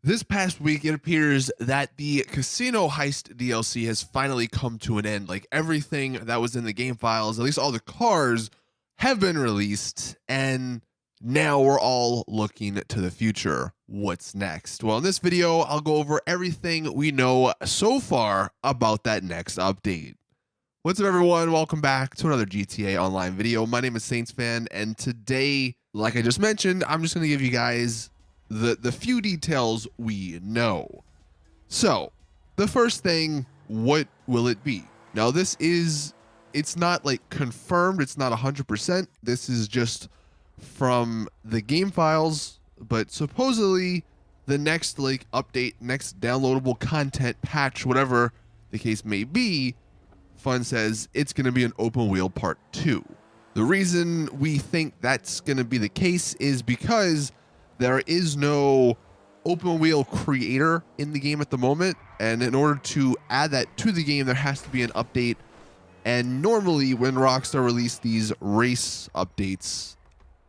This past week, it appears that the Casino Heist DLC has finally come to an end. Like everything that was in the game files, at least all the cars, have been released, and now we're all looking to the future. What's next? Well, in this video, I'll go over everything we know so far about that next update. What's up, everyone? Welcome back to another GTA Online video. My name is Saintsfan, and today, like I just mentioned, I'm just going to give you guys the few details we know. So, the first thing, what will it be? Now, it's not like confirmed, it's not 100%. This is just from the game files, but supposedly the next like update, next downloadable content patch, whatever the case may be, Fun says it's going to be an open wheel part 2. The reason we think that's going to be the case is because there is no open wheel creator in the game at the moment, and in order to add that to the game, there has to be an update. And normally when Rockstar release these race updates,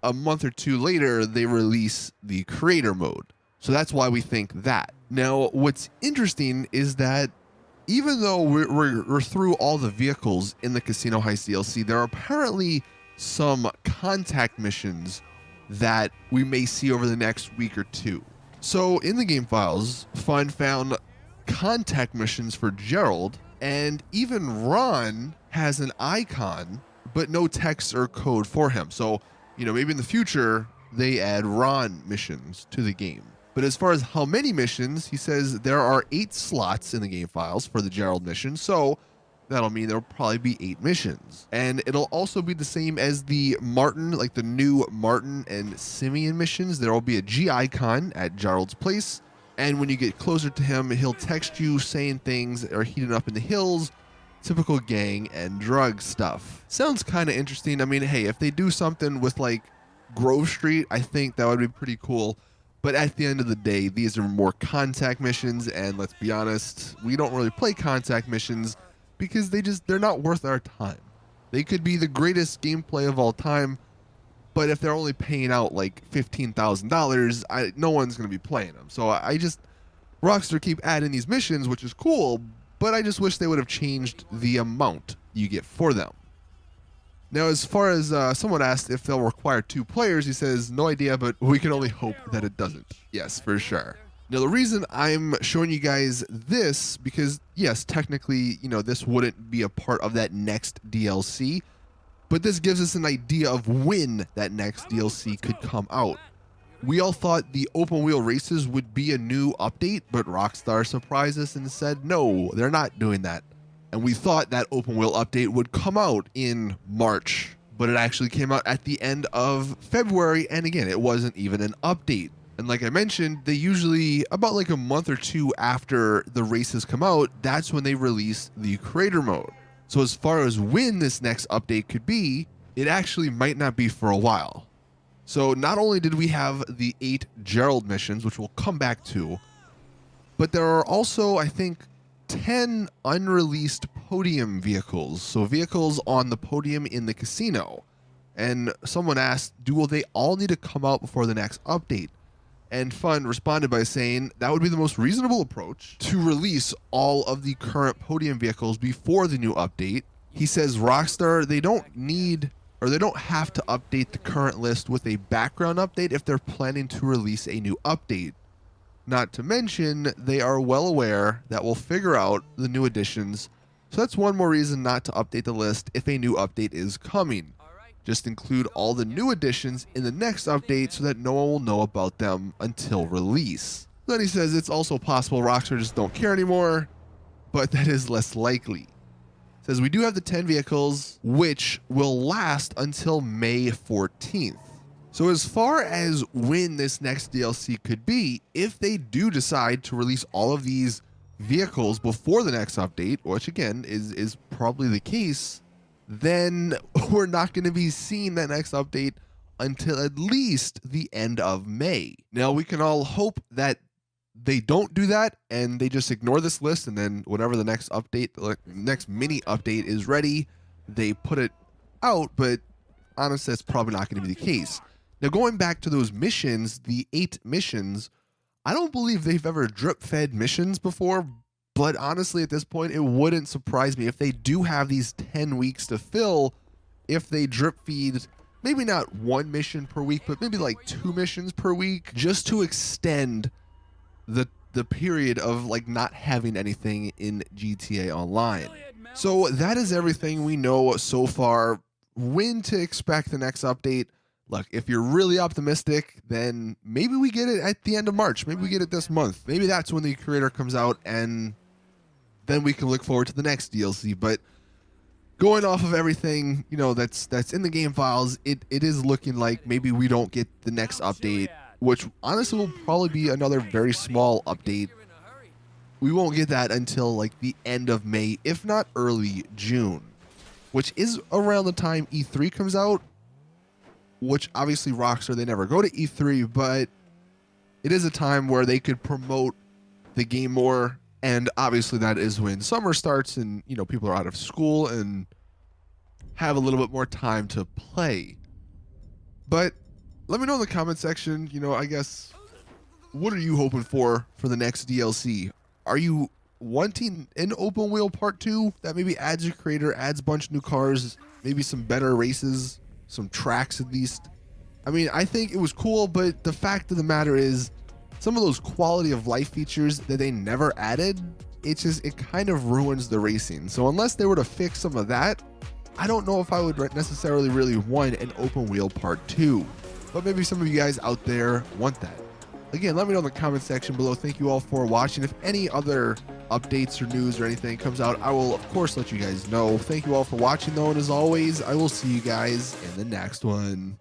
a month or two later, they release the creator mode. So that's why we think that. Now, what's interesting is that even though we're through all the vehicles in the Casino Heist DLC, there are apparently some contact missions that we may see over the next week or two. So in the game files, Fun found contact missions for Gerald, and even Ron has an icon, but no text or code for him. So, maybe in the future, they add Ron missions to the game. But as far as how many missions, he says there are 8 slots in the game files for the Gerald mission. So that'll mean there'll probably be 8 missions. And it'll also be the same as the Martin, like the new Martin and Simeon missions. There will be a G icon at Gerald's place. And when you get closer to him, he'll text you saying things are heating up in the hills, typical gang and drug stuff. Sounds kind of interesting. I mean, hey, if they do something with like Grove Street, I think that would be pretty cool. But at the end of the day, these are more contact missions. And let's be honest, we don't really play contact missions because they're not worth our time. They could be the greatest gameplay of all time, but if they're only paying out like $15,000, no one's going to be playing them. So Rockstar keep adding these missions, which is cool, but I just wish they would have changed the amount you get for them. Now, as far as someone asked if they'll require 2 players, he says, no idea, but we can only hope that it doesn't. Yes, for sure. Now, the reason I'm showing you guys this, because yes, technically, this wouldn't be a part of that next DLC, but this gives us an idea of when that next DLC could come out. We all thought the open wheel races would be a new update, but Rockstar surprised us and said, no, they're not doing that. And we thought that open wheel update would come out in March, but it actually came out at the end of February. And again, it wasn't even an update. And like I mentioned, they usually, about like a month or two after the races come out, that's when they release the creator mode. So as far as when this next update could be, it actually might not be for a while. So not only did we have the 8 Gerald missions, which we'll come back to, but there are also, I think, 10 unreleased podium vehicles. So vehicles on the podium in the casino. And someone asked, will they all need to come out before the next update? And Fun responded by saying that would be the most reasonable approach to release all of the current podium vehicles before the new update. He says Rockstar, they don't have to update the current list with a background update if they're planning to release a new update. Not to mention, they are well aware that we'll figure out the new additions. So that's one more reason not to update the list if a new update is coming. Just include all the new additions in the next update so that no one will know about them until release. Then he says it's also possible Rockstar just don't care anymore, but that is less likely. Says we do have the 10 vehicles, which will last until May 14th. So as far as when this next DLC could be, if they do decide to release all of these vehicles before the next update, which again is probably the case, then we're not going to be seeing that next update until at least the end of May. Now, we can all hope that they don't do that and they just ignore this list, and then whenever the next update, the next mini update is ready, they put it out, but honestly, that's probably not going to be the case. Now, going back to those missions, the 8 missions, I don't believe they've ever drip fed missions before, but honestly, at this point, it wouldn't surprise me if they do have these 10 weeks to fill, if they drip feed maybe not one mission per week, but maybe like 2 missions per week, just to extend the period of like not having anything in GTA Online. So that is everything we know so far. When to expect the next update? Look, if you're really optimistic, then maybe we get it at the end of March. Maybe we get it this month. Maybe that's when the creator comes out, and then we can look forward to the next DLC. But going off of everything, you know, that's in the game files, it is looking like maybe we don't get the next update, which honestly will probably be another very small update. We won't get that until like the end of May, if not early June, which is around the time E3 comes out, which obviously Rockstar, they never go to E3, but it is a time where they could promote the game more. And obviously that is when summer starts and, you know, people are out of school and have a little bit more time to play. But let me know in the comment section, you know, I guess, what are you hoping for the next DLC? Are you wanting an open wheel part 2 that maybe adds a creator, adds a bunch of new cars, maybe some better races, some tracks at least? I mean, I think it was cool, but the fact of the matter is some of those quality of life features that they never added, it kind of ruins the racing. So unless they were to fix some of that, I don't know if I would necessarily really want an open wheel part 2, but maybe some of you guys out there want that. Again, let me know in the comment section below. Thank you all for watching. If any other updates or news or anything comes out, I will of course let you guys know. Thank you all for watching though, and as always, I will see you guys in the next one.